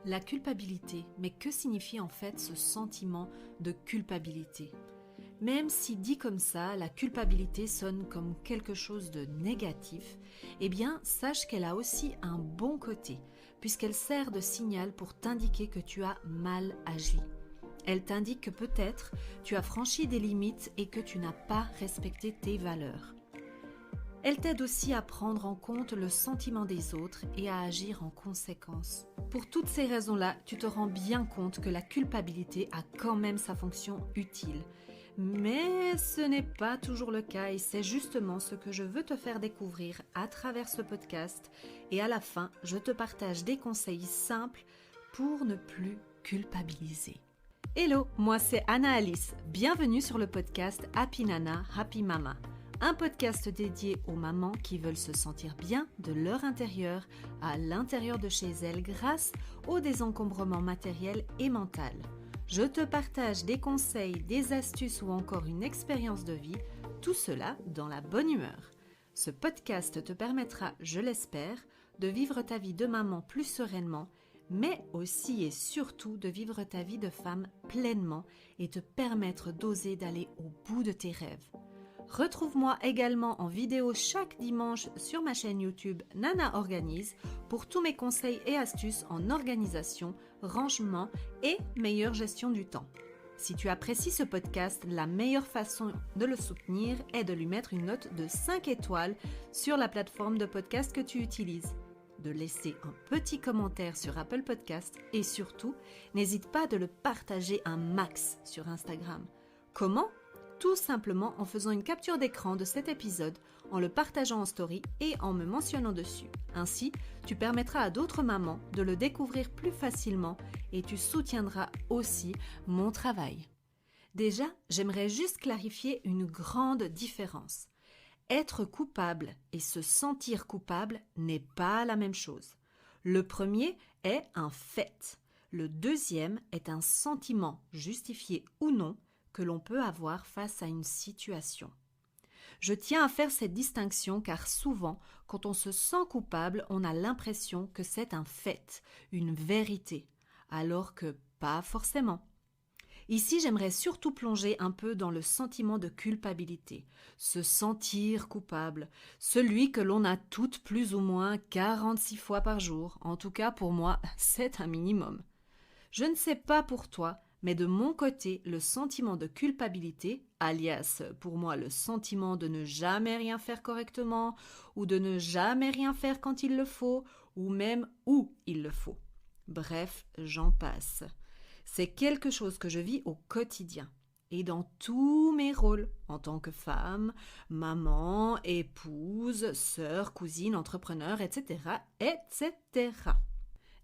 La culpabilité, mais que signifie en fait ce sentiment de culpabilité ? Même si dit comme ça, la culpabilité sonne comme quelque chose de négatif, eh bien sache qu'elle a aussi un bon côté, puisqu'elle sert de signal pour t'indiquer que tu as mal agi. Elle t'indique que peut-être tu as franchi des limites et que tu n'as pas respecté tes valeurs. Elle t'aide aussi à prendre en compte le sentiment des autres et à agir en conséquence. Pour toutes ces raisons-là, tu te rends bien compte que la culpabilité a quand même sa fonction utile. Mais ce n'est pas toujours le cas et c'est justement ce que je veux te faire découvrir à travers ce podcast. Et à la fin, je te partage des conseils simples pour ne plus culpabiliser. Hello, moi c'est Anna Alice. Bienvenue sur le podcast Happy Nana, Happy Mama. Un podcast dédié aux mamans qui veulent se sentir bien de leur intérieur à l'intérieur de chez elles grâce au désencombrement matériel et mental. Je te partage des conseils, des astuces ou encore une expérience de vie, tout cela dans la bonne humeur. Ce podcast te permettra, je l'espère, de vivre ta vie de maman plus sereinement, mais aussi et surtout de vivre ta vie de femme pleinement et te permettre d'oser d'aller au bout de tes rêves. Retrouve-moi également en vidéo chaque dimanche sur ma chaîne YouTube Nana Organise pour tous mes conseils et astuces en organisation, rangement et meilleure gestion du temps. Si tu apprécies ce podcast, la meilleure façon de le soutenir est de lui mettre une note de 5 étoiles sur la plateforme de podcast que tu utilises, de laisser un petit commentaire sur Apple Podcast et surtout, n'hésite pas de le partager un max sur Instagram. Comment ? Tout simplement en faisant une capture d'écran de cet épisode, en le partageant en story et en me mentionnant dessus. Ainsi, tu permettras à d'autres mamans de le découvrir plus facilement et tu soutiendras aussi mon travail. Déjà, j'aimerais juste clarifier une grande différence. Être coupable et se sentir coupable n'est pas la même chose. Le premier est un fait. Le deuxième est un sentiment, justifié ou non, que l'on peut avoir face à une situation. Je tiens à faire cette distinction car souvent, quand on se sent coupable, on a l'impression que c'est un fait, une vérité, alors que pas forcément. Ici, j'aimerais surtout plonger un peu dans le sentiment de culpabilité, se sentir coupable, celui que l'on a toutes plus ou moins 46 fois par jour. En tout cas, pour moi, c'est un minimum. Je ne sais pas pour toi, mais de mon côté, le sentiment de culpabilité, alias pour moi le sentiment de ne jamais rien faire correctement, ou de ne jamais rien faire quand il le faut, ou même où il le faut. Bref, j'en passe. C'est quelque chose que je vis au quotidien, et dans tous mes rôles, en tant que femme, maman, épouse, sœur, cousine, entrepreneur, etc., etc.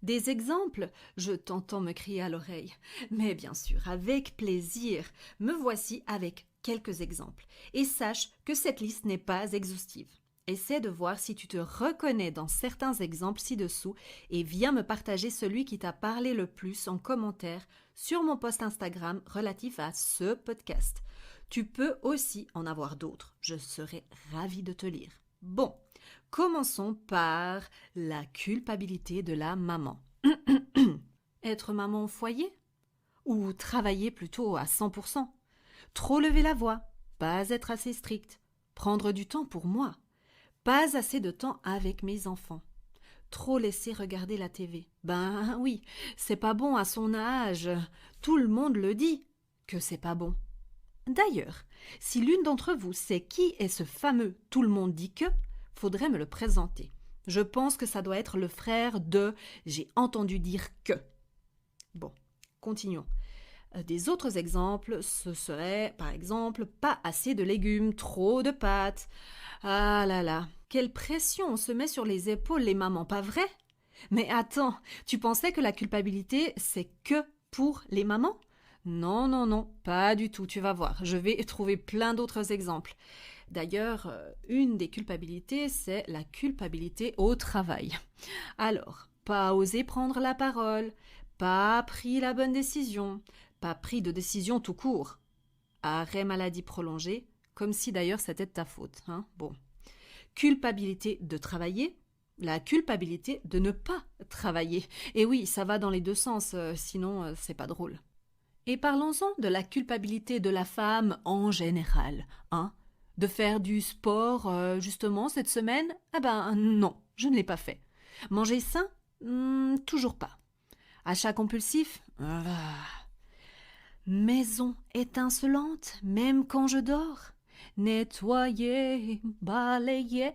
Des exemples, je t'entends me crier à l'oreille. Mais bien sûr, avec plaisir, me voici avec quelques exemples. Et sache que cette liste n'est pas exhaustive. Essaie de voir si tu te reconnais dans certains exemples ci-dessous et viens me partager celui qui t'a parlé le plus en commentaire sur mon post Instagram relatif à ce podcast. Tu peux aussi en avoir d'autres. Je serai ravie de te lire. Bon, commençons par la culpabilité de la maman. Être maman au foyer ? Ou travailler plutôt à 100%. Trop lever la voix, pas être assez stricte, prendre du temps pour moi, pas assez de temps avec mes enfants, trop laisser regarder la TV. Ben oui, c'est pas bon à son âge, tout le monde le dit que c'est pas bon. D'ailleurs, si l'une d'entre vous sait qui est ce fameux « tout le monde dit que », faudrait me le présenter. Je pense que ça doit être le frère de « j'ai entendu dire que ». Bon, continuons. Des autres exemples, ce serait, par exemple, pas assez de légumes, trop de pâtes. Ah là là, quelle pression on se met sur les épaules les mamans, pas vrai ? Mais attends, tu pensais que la culpabilité, c'est que pour les mamans ? Non, non, non, pas du tout, tu vas voir. Je vais trouver plein d'autres exemples. D'ailleurs, une des culpabilités, c'est la culpabilité au travail. Alors, pas oser prendre la parole, pas pris la bonne décision, pas pris de décision tout court. Arrêt maladie prolongée, comme si d'ailleurs c'était de ta faute. Bon. Culpabilité de travailler. la culpabilité de ne pas travailler. Et oui, ça va dans les deux sens, sinon c'est pas drôle. Et parlons-en de la culpabilité de la femme en général, hein. De faire du sport, justement, cette semaine? Ah ben non, je ne l'ai pas fait. Manger sain? Toujours pas. Achat compulsif? Maison étincelante, même quand je dors? Nettoyer, balayer,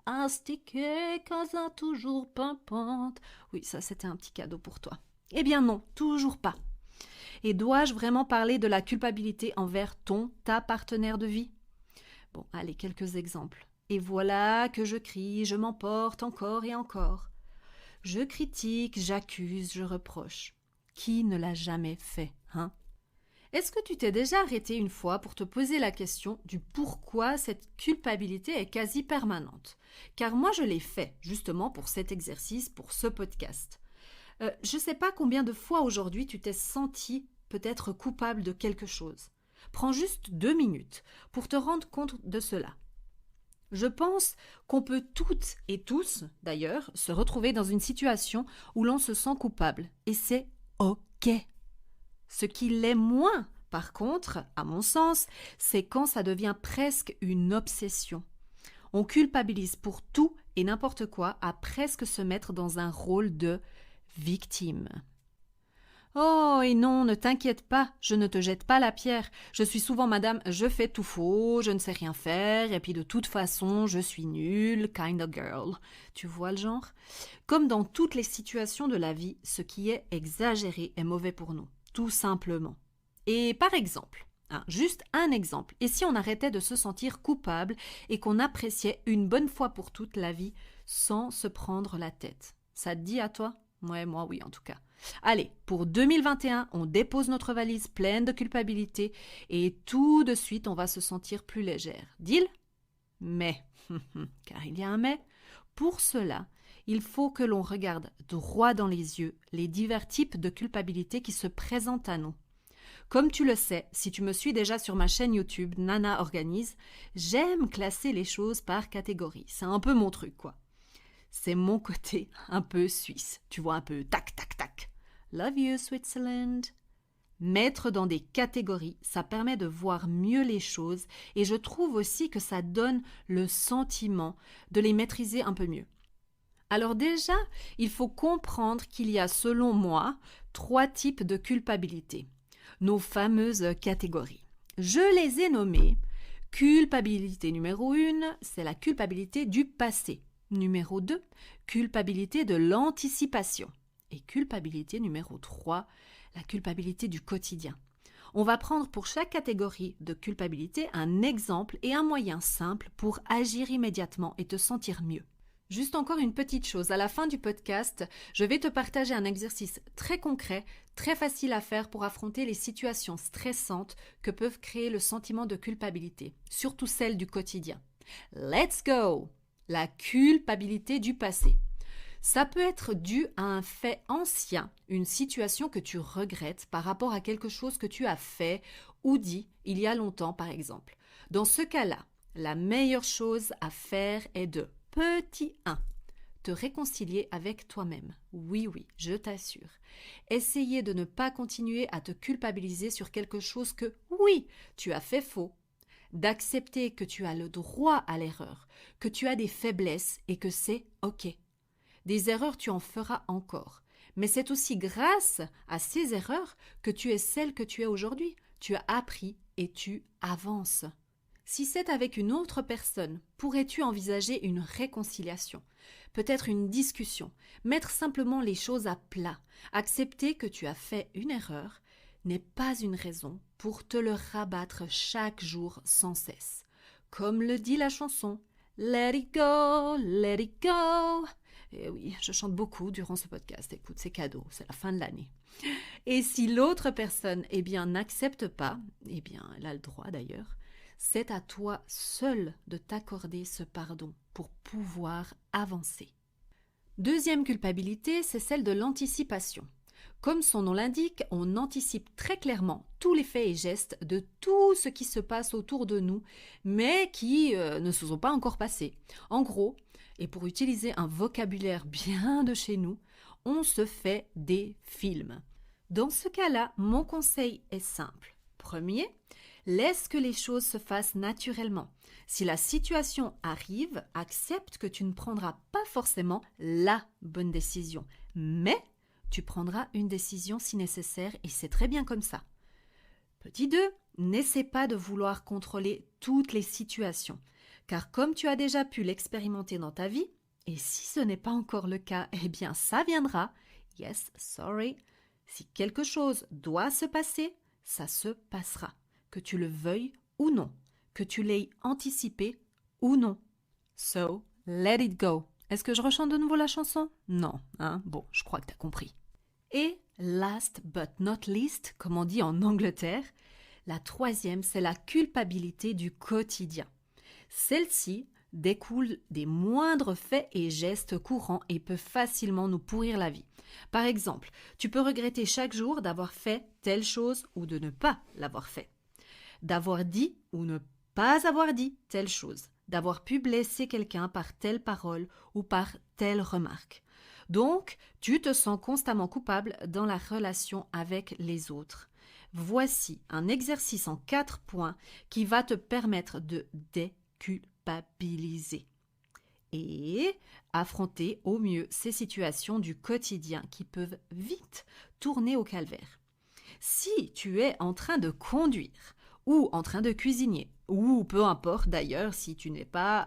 astiquer, casa toujours pimpante. Oui, ça c'était un petit cadeau pour toi. Eh bien non, toujours pas. Et dois-je vraiment parler de la culpabilité envers ta partenaire de vie? Bon, allez, quelques exemples. Et voilà que je crie, je m'emporte encore et encore. Je critique, j'accuse, je reproche. Qui ne l'a jamais fait, hein? Est-ce que tu t'es déjà arrêté une fois pour te poser la question du pourquoi cette culpabilité est quasi permanente? Car moi je l'ai fait, justement pour cet exercice, pour ce podcast. Je ne sais pas combien de fois aujourd'hui tu t'es senti peut-être coupable de quelque chose. Prends juste 2 minutes pour te rendre compte de cela. Je pense qu'on peut toutes et tous, d'ailleurs, se retrouver dans une situation où l'on se sent coupable. Et c'est OK. Ce qui l'est moins, par contre, à mon sens, c'est quand ça devient presque une obsession. On culpabilise pour tout et n'importe quoi à presque se mettre dans un rôle de victime. Oh, et non, ne t'inquiète pas, je ne te jette pas la pierre. Je suis souvent madame, je fais tout faux, je ne sais rien faire, et puis de toute façon, je suis nulle, kind of girl. Tu vois le genre? Comme dans toutes les situations de la vie, ce qui est exagéré est mauvais pour nous, tout simplement. Et par exemple, juste un exemple, et si on arrêtait de se sentir coupable et qu'on appréciait une bonne fois pour toute la vie sans se prendre la tête? Ça te dit à toi? Ouais, moi oui en tout cas. Allez, pour 2021, on dépose notre valise pleine de culpabilité et tout de suite, on va se sentir plus légère. Deal? Mais, car il y a un mais, pour cela, il faut que l'on regarde droit dans les yeux les divers types de culpabilité qui se présentent à nous. Comme tu le sais, si tu me suis déjà sur ma chaîne YouTube Nana Organise, j'aime classer les choses par catégorie. C'est un peu mon truc, quoi. C'est mon côté un peu suisse. Tu vois, un peu tac, tac, tac. Love you, Switzerland. Mettre dans des catégories, ça permet de voir mieux les choses et je trouve aussi que ça donne le sentiment de les maîtriser un peu mieux. Alors déjà, il faut comprendre qu'il y a, selon moi, 3 types de culpabilité. Nos fameuses catégories. Je les ai nommées. Culpabilité numéro 1, c'est la culpabilité du passé. Numéro 2, culpabilité de l'anticipation. Et culpabilité numéro 3, la culpabilité du quotidien. On va prendre pour chaque catégorie de culpabilité un exemple et un moyen simple pour agir immédiatement et te sentir mieux. Juste encore une petite chose, à la fin du podcast, je vais te partager un exercice très concret, très facile à faire pour affronter les situations stressantes que peuvent créer le sentiment de culpabilité, surtout celle du quotidien. Let's go! La culpabilité du passé. Ça peut être dû à un fait ancien, une situation que tu regrettes par rapport à quelque chose que tu as fait ou dit il y a longtemps par exemple. Dans ce cas-là, la meilleure chose à faire est de petit 1. Te réconcilier avec toi-même. Oui, je t'assure. Essayer de ne pas continuer à te culpabiliser sur quelque chose que, oui, tu as fait faux. D'accepter que tu as le droit à l'erreur, que tu as des faiblesses et que c'est OK. Des erreurs, tu en feras encore. Mais c'est aussi grâce à ces erreurs que tu es celle que tu es aujourd'hui. Tu as appris et tu avances. Si c'est avec une autre personne, pourrais-tu envisager une réconciliation? Peut-être une discussion, mettre simplement les choses à plat, accepter que tu as fait une erreur n'est pas une raison pour te le rabattre chaque jour sans cesse. Comme le dit la chanson, Let it go, let it go. Et oui, je chante beaucoup durant ce podcast. Écoute, c'est cadeau, c'est la fin de l'année. Et si l'autre personne, n'accepte pas, elle a le droit d'ailleurs, c'est à toi seul de t'accorder ce pardon pour pouvoir avancer. Deuxième culpabilité, c'est celle de l'anticipation. Comme son nom l'indique, on anticipe très clairement tous les faits et gestes de tout ce qui se passe autour de nous, mais qui ne se sont pas encore passés. En gros, Et pour utiliser un vocabulaire bien de chez nous, on se fait des films. Dans ce cas-là, mon conseil est simple. Premier, laisse que les choses se fassent naturellement. Si la situation arrive, accepte que tu ne prendras pas forcément la bonne décision, mais tu prendras une décision si nécessaire et c'est très bien comme ça. Petit 2, n'essaie pas de vouloir contrôler toutes les situations, car comme tu as déjà pu l'expérimenter dans ta vie, et si ce n'est pas encore le cas, eh bien ça viendra. Yes, sorry. Si quelque chose doit se passer, ça se passera, que tu le veuilles ou non, que tu l'aies anticipé ou non. So, let it go. Est-ce que je rechante de nouveau la chanson? Non, hein? Bon, je crois que tu as compris. Et last but not least, comme on dit en Angleterre, la troisième, c'est la culpabilité du quotidien. Celle-ci découle des moindres faits et gestes courants et peut facilement nous pourrir la vie. Par exemple, tu peux regretter chaque jour d'avoir fait telle chose ou de ne pas l'avoir fait, d'avoir dit ou ne pas avoir dit telle chose, d'avoir pu blesser quelqu'un par telle parole ou par telle remarque. Donc, tu te sens constamment coupable dans la relation avec les autres. Voici un exercice en 4 points qui va te permettre de déculpabiliser et affronter au mieux ces situations du quotidien qui peuvent vite tourner au calvaire. Si tu es en train de conduire ou en train de cuisiner, ou peu importe d'ailleurs si tu n'es pas...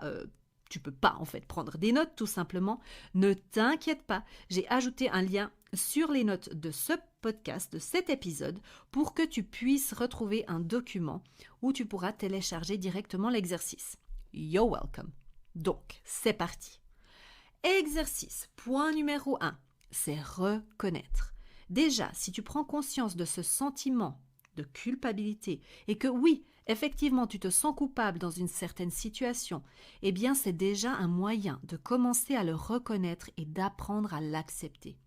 tu peux pas en fait prendre des notes tout simplement, ne t'inquiète pas, j'ai ajouté un lien sur les notes de ce podcast, de cet épisode, pour que tu puisses retrouver un document où tu pourras télécharger directement l'exercice. You're welcome. Donc, c'est parti. Exercice, point numéro 1, c'est reconnaître. Déjà, si tu prends conscience de ce sentiment de culpabilité et que oui, effectivement, tu te sens coupable dans une certaine situation, eh bien, c'est déjà un moyen de commencer à le reconnaître et d'apprendre à l'accepter.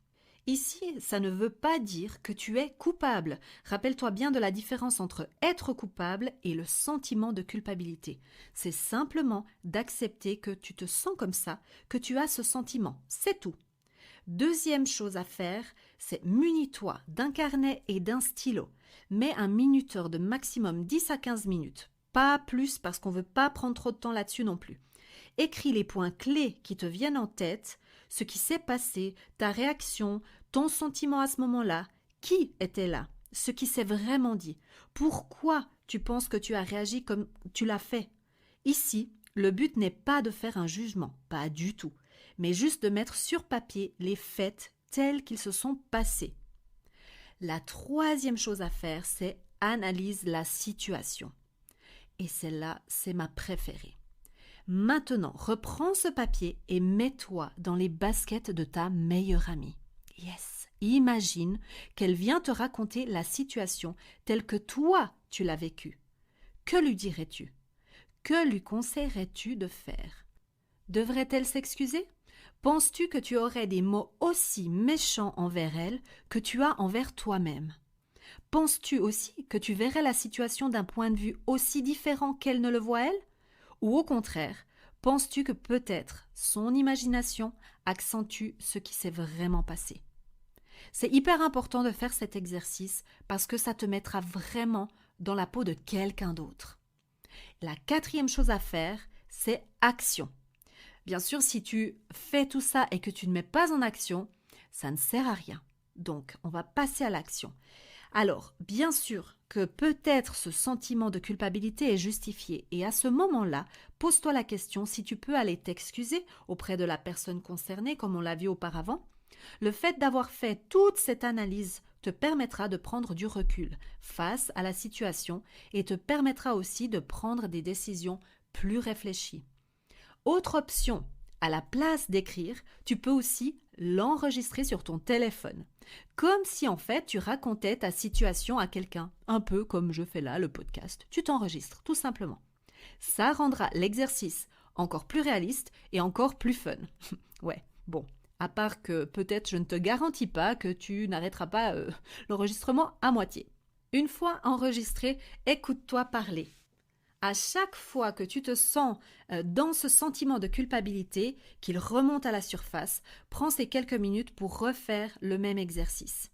Ici, ça ne veut pas dire que tu es coupable. Rappelle-toi bien de la différence entre être coupable et le sentiment de culpabilité. C'est simplement d'accepter que tu te sens comme ça, que tu as ce sentiment. C'est tout. Deuxième chose à faire, c'est munis-toi d'un carnet et d'un stylo. Mets un minuteur de maximum 10 à 15 minutes. Pas plus parce qu'on ne veut pas prendre trop de temps là-dessus non plus. Écris les points clés qui te viennent en tête, ce qui s'est passé, ta réaction, ton sentiment à ce moment-là, qui était là, ce qui s'est vraiment dit, pourquoi tu penses que tu as réagi comme tu l'as fait. Ici, le but n'est pas de faire un jugement, pas du tout, mais juste de mettre sur papier les faits tels qu'ils se sont passés. La troisième chose à faire, c'est analyse la situation. Et celle-là, c'est ma préférée. Maintenant, reprends ce papier et mets-toi dans les baskets de ta meilleure amie. Yes, imagine qu'elle vient te raconter la situation telle que toi, tu l'as vécue. Que lui dirais-tu? Que lui conseillerais-tu de faire? Devrait-elle s'excuser? Penses-tu que tu aurais des mots aussi méchants envers elle que tu as envers toi-même? Penses-tu aussi que tu verrais la situation d'un point de vue aussi différent qu'elle ne le voit elle? Ou au contraire, penses-tu que peut-être son imagination accentue ce qui s'est vraiment passé? C'est hyper important de faire cet exercice parce que ça te mettra vraiment dans la peau de quelqu'un d'autre. La quatrième chose à faire, c'est action. Bien sûr, si tu fais tout ça et que tu ne mets pas en action, ça ne sert à rien. Donc, on va passer à l'action. Alors, bien sûr que peut-être ce sentiment de culpabilité est justifié et à ce moment-là, pose-toi la question si tu peux aller t'excuser auprès de la personne concernée comme on l'a vu auparavant. Le fait d'avoir fait toute cette analyse te permettra de prendre du recul face à la situation et te permettra aussi de prendre des décisions plus réfléchies. Autre option, à la place d'écrire, tu peux aussi l'enregistrer sur ton téléphone. Comme si en fait tu racontais ta situation à quelqu'un, un peu comme je fais là le podcast. Tu t'enregistres tout simplement. Ça rendra l'exercice encore plus réaliste et encore plus fun. Ouais, bon, à part que peut-être je ne te garantis pas que tu n'arrêteras pas l'enregistrement à moitié. Une fois enregistré, écoute-toi parler. À chaque fois que tu te sens dans ce sentiment de culpabilité, qu'il remonte à la surface, prends ces quelques minutes pour refaire le même exercice.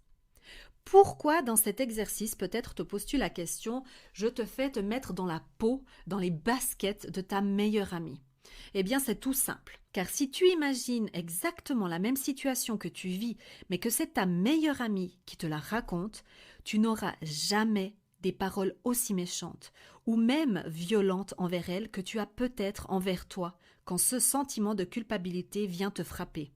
Pourquoi dans cet exercice, peut-être te poses-tu la question, je te fais te mettre dans la peau, dans les baskets de ta meilleure amie? Eh bien, c'est tout simple, car si tu imagines exactement la même situation que tu vis, mais que c'est ta meilleure amie qui te la raconte, tu n'auras jamais des paroles aussi méchantes ou même violentes envers elle que tu as peut-être envers toi quand ce sentiment de culpabilité vient te frapper.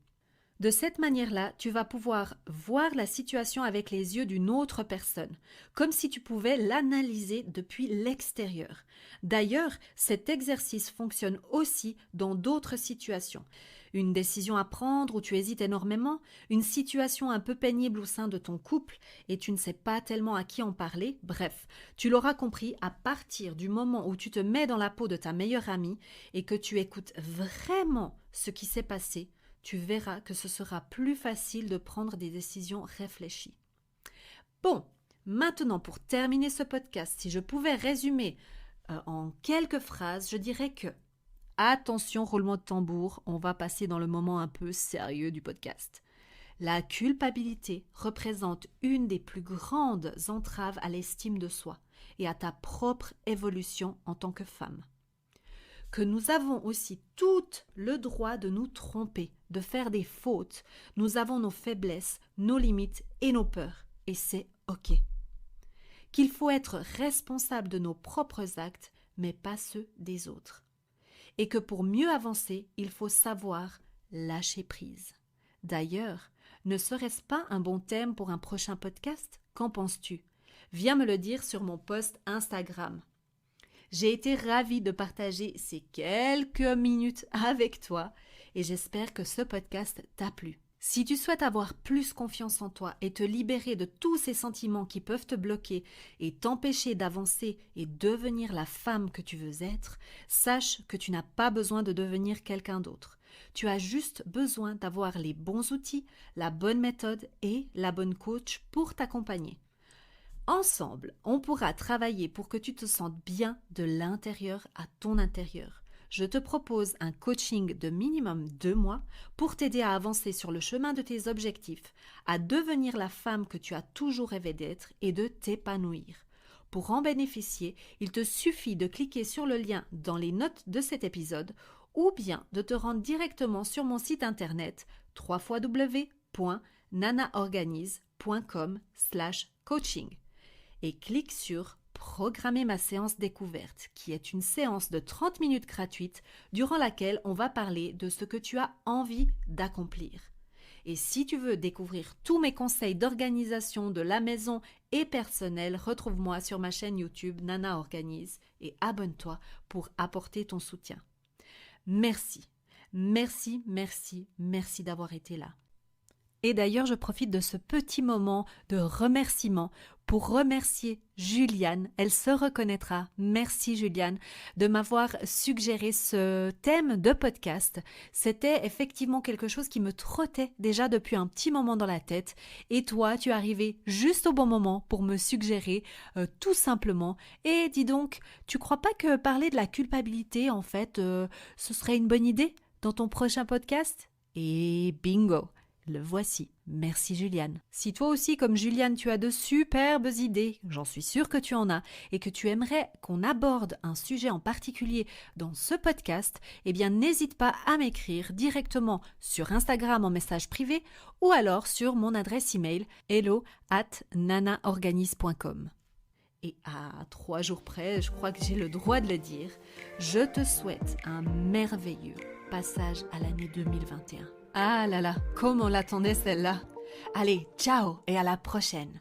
De cette manière-là, tu vas pouvoir voir la situation avec les yeux d'une autre personne, comme si tu pouvais l'analyser depuis l'extérieur. D'ailleurs, cet exercice fonctionne aussi dans d'autres situations. Une décision à prendre où tu hésites énormément, une situation un peu pénible au sein de ton couple et tu ne sais pas tellement à qui en parler, bref, tu l'auras compris, à partir du moment où tu te mets dans la peau de ta meilleure amie et que tu écoutes vraiment ce qui s'est passé, tu verras que ce sera plus facile de prendre des décisions réfléchies. Bon, maintenant pour terminer ce podcast, si je pouvais résumer en quelques phrases, je dirais que attention, roulement de tambour, on va passer dans le moment un peu sérieux du podcast. La culpabilité représente une des plus grandes entraves à l'estime de soi et à ta propre évolution en tant que femme. Que nous avons aussi tout le droit de nous tromper, de faire des fautes. Nous avons nos faiblesses, nos limites et nos peurs. Et c'est OK. Qu'il faut être responsable de nos propres actes, mais pas ceux des autres. Et que pour mieux avancer, il faut savoir lâcher prise. D'ailleurs, ne serait-ce pas un bon thème pour un prochain podcast? Qu'en penses-tu? Viens me le dire sur mon post Instagram. J'ai été ravie de partager ces quelques minutes avec toi et j'espère que ce podcast t'a plu. Si tu souhaites avoir plus confiance en toi et te libérer de tous ces sentiments qui peuvent te bloquer et t'empêcher d'avancer et devenir la femme que tu veux être, sache que tu n'as pas besoin de devenir quelqu'un d'autre. Tu as juste besoin d'avoir les bons outils, la bonne méthode et la bonne coach pour t'accompagner. Ensemble, on pourra travailler pour que tu te sentes bien de l'intérieur à ton intérieur. Je te propose un coaching de minimum 2 mois pour t'aider à avancer sur le chemin de tes objectifs, à devenir la femme que tu as toujours rêvé d'être et de t'épanouir. Pour en bénéficier, il te suffit de cliquer sur le lien dans les notes de cet épisode ou bien de te rendre directement sur mon site internet www.nanaorganise.com/coaching. Et clique sur « Programmer ma séance découverte » qui est une séance de 30 minutes gratuite durant laquelle on va parler de ce que tu as envie d'accomplir. Et si tu veux découvrir tous mes conseils d'organisation de la maison et personnelle, retrouve-moi sur ma chaîne YouTube Nana Organise et abonne-toi pour apporter ton soutien. Merci d'avoir été là. Et d'ailleurs, je profite de ce petit moment de remerciement pour remercier Juliane. Elle se reconnaîtra. Merci Juliane de m'avoir suggéré ce thème de podcast. C'était effectivement quelque chose qui me trottait déjà depuis un petit moment dans la tête. Et toi, tu es arrivé juste au bon moment pour me suggérer tout simplement. Et dis donc, tu crois pas que parler de la culpabilité, en fait, ce serait une bonne idée dans ton prochain podcast? Et bingo! Le voici. Merci Juliane. Si toi aussi, comme Juliane, tu as de superbes idées, j'en suis sûre que tu en as, et que tu aimerais qu'on aborde un sujet en particulier dans ce podcast, eh bien n'hésite pas à m'écrire directement sur Instagram en message privé ou alors sur mon adresse email hello@nanaorganise.com. Et à 3 jours près, je crois que j'ai le droit de le dire, je te souhaite un merveilleux passage à l'année 2021. Ah là là, comme on l'attendait celle-là. Allez, ciao et à la prochaine.